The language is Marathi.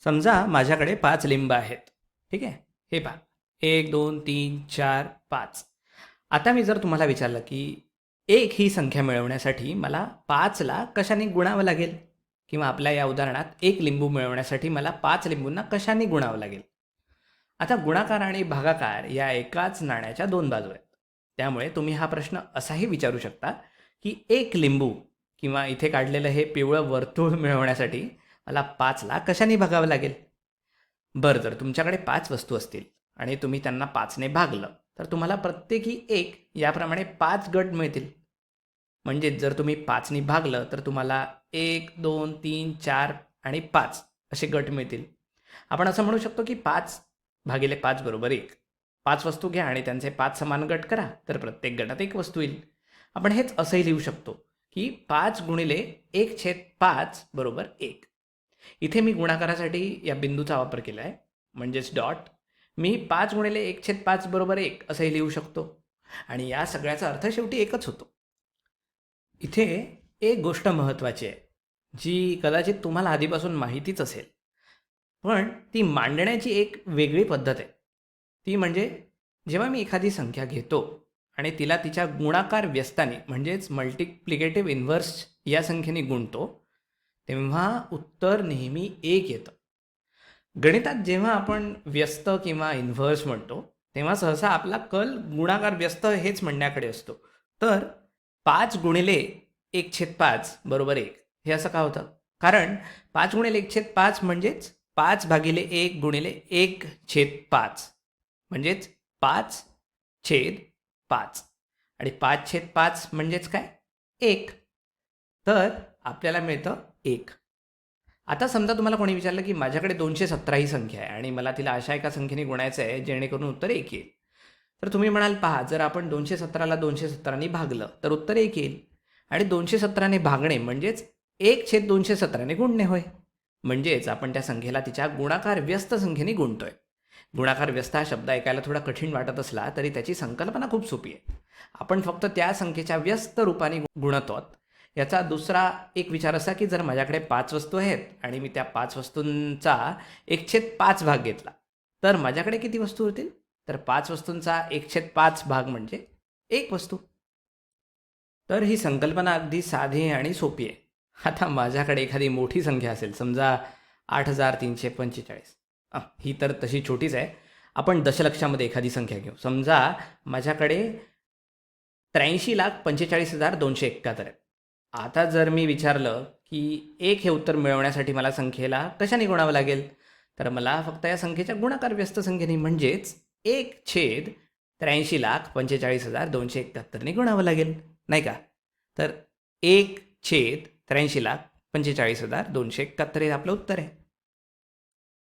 समजा माझ्याकडे 5 लिंब आहेत. ठीक आहे. हे पहा, 1 2 3 4 5. आता मी जर तुम्हाला विचारलं की 1 ही संख्या मिळवण्यासाठी मला 5ला कशाने गुणावं लागेल, किंवा आपल्या या उदाहरणात 1 लिंबू मिळवण्यासाठी मला 5 लिंबूंना कशाने गुणावं लागेल. आता गुणाकार आणि भागाकार या एकाच नाण्याच्या दोन बाजू आहेत. त्यामुळे तुम्ही हा प्रश्न असाही विचारू शकता की 1 लिंबू किंवा इथे काढलेलं हे पिवळं वर्तुळ मिळवण्यासाठी मला 5ला कशाने भागावं लागेल. बरं, जर तुमच्याकडे 5 वस्तू असतील आणि तुम्ही त्यांना 5ने भागलं तर तुम्हाला प्रत्येकी 1 याप्रमाणे 5 गट मिळतील. म्हणजेच जर तुम्ही 5ने भागलं तर तुम्हाला 1 2 3 4 आणि 5 असे गट मिळतील. आपण असं म्हणू शकतो की 5 भागिले 5 बरोबर 1. 5 वस्तू घ्या आणि त्यांचे 5 समान गट करा तर प्रत्येक गटात 1 वस्तू येईल. आपण हेच असंही लिहू शकतो की 5 गुणिले 1/5 बरोबर 1. इथे मी गुणाकारासाठी या बिंदूचा वापर केला आहे, म्हणजेच डॉट. मी 5 गुणिले 1/5 बरोबर 1 असंही लिहू शकतो आणि या सगळ्याचा अर्थ शेवटी एकच होतो. इथे एक गोष्ट महत्त्वाची आहे, जी कदाचित तुम्हाला आधीपासून माहितीच असेल, पण ती मांडण्याची एक वेगळी पद्धत आहे. ती म्हणजे जेव्हा मी एखादी संख्या घेतो आणि तिला तिच्या गुणाकार व्यस्ताने म्हणजेच मल्टिप्लिकेटिव्ह इन्व्हर्स या संख्येने गुणतो, तेव्हा उत्तर नेहमी 1 येतं. गणितात जेव्हा आपण व्यस्त किंवा इन्व्हर्स म्हणतो तेव्हा सहसा आपला कल गुणाकार व्यस्त हेच म्हणण्याकडे असतो. तर 5 गुणिले 1/5 बरोबर 1 हे असं का होतं? कारण 5 गुणिले 1/5 म्हणजेच 5 भागिले 1 गुणिले 1/5 म्हणजेच 5/5 आणि 5/5 म्हणजेच काय? 1. तर आपल्याला मिळतं 1. आता समजा तुम्हाला कोणी विचारलं की माझ्याकडे 217 ही संख्या आहे आणि मला तिला अशा एका संख्येने गुणायचं आहे जेणेकरून उत्तर 1 येईल. तर तुम्ही म्हणाल, पहा, जर आपण 217ला 217ने भागलं तर उत्तर 1 येईल आणि 217ने भागणे म्हणजेच 1/217ने गुणणे होय. म्हणजेच आपण त्या संख्येला तिच्या गुणाकार व्यस्त संख्येने गुणतोय. गुणाकार व्यस्त हा शब्द ऐकायला थोडा कठीण वाटत असला तरी त्याची संकल्पना खूप सोपी आहे. आपण फक्त त्या संख्येच्या व्यस्त रूपाने गुणतो. याचा दुसरा एक विचार असा की जर माझ्याकडे 5 वस्तू आहेत आणि मी त्या 5 वस्तूंचा 1/5 भाग घेतला तर माझ्याकडे किती वस्तू होतील? तर 5 वस्तूंचा 1/5 भाग म्हणजे 1 वस्तू. तर ही संकल्पना अगदी साधी आणि सोपी आहे. आता माझ्याकडे एखादी मोठी संख्या असेल, समजा 8345. ही तर तशी छोटीच आहे. आपण दशलक्षामध्ये एखादी संख्या घेऊ. समजा माझ्याकडे 83,45,271 आहेत. आता जर मी विचारलं की 1 हे उत्तर मिळवण्यासाठी मला संख्येला कशाने गुणावं लागेल, तर मला फक्त या संख्येच्या गुणाकार व्यस्त संख्येने म्हणजेच 1/83,45,271ने गुणावं लागेल, नाही का? तर 1/83,45,271 हे आपलं उत्तर आहे.